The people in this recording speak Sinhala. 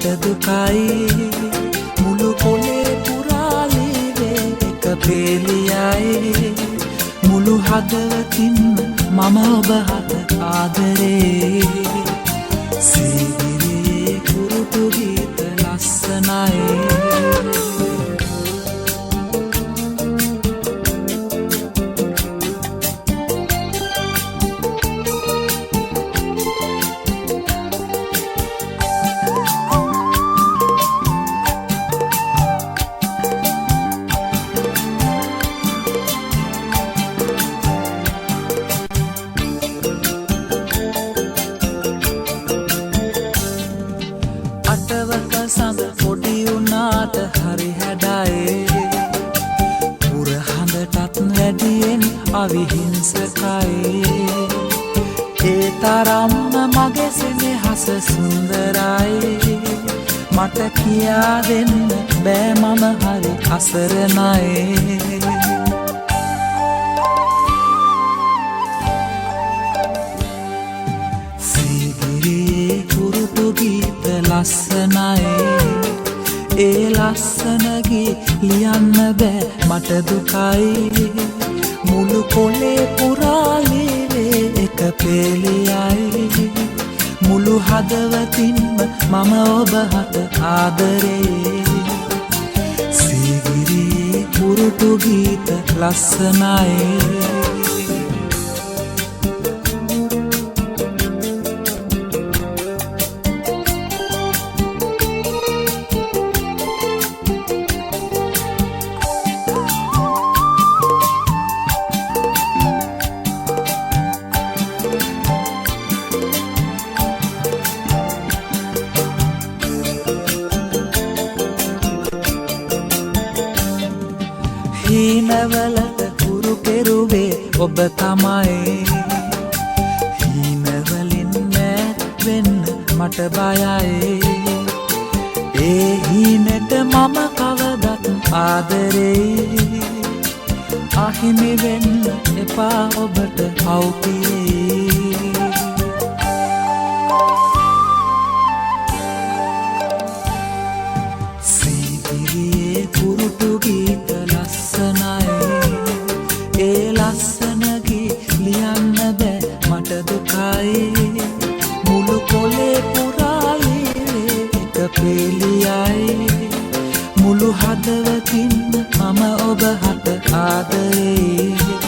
මට දුකයි මුළු පොළේ පුරාලීවේ එක පෙළියයි මුළු හදවතින්ම මම ඔබ හට ආදරේ සීගිරියේ කුරුටු ගීත ලස්සනයි සඳ පොඩි වුණාට හරි හැඩයි පුරහඳටත් වැඩියෙන් අවිහිංසකයි ඒ තරම්ම මගේ සෙනෙහස සුන්දරයි මට කියා දෙන්න බෑ මම හරි අසරණයි සීගිරියේ කුරුටු ගීත ලස්සනයි ඒ ලස්සනගේ ලියන්න බෑ මට දුකයි මුළු පොළේ පුරාලීවේ එක පෙළියයි මුළු හදවතින්ම මම ඔබ හට ආදරේ සීගිරියේ කුරුටු ගීත ලස්සනයි හීනවලට කුරු කෙරුවේ ඔබ තමයි හීනවලින් මෑත් වෙන්න මට බයයි ඒ හීනට මම කවදත් ආදරේ අහිමි වෙන්න එපා ඔබට අවුතියේ සීගිරියේ කුරුටු ගීත ඒ ලස්සනගේ ලියන්න බෑ මට දුකයි මුළු පොළේ පුරාලීවේ එක පෙළියයි මුළු හදවතින්ම මම ඔබ හට ආදරේ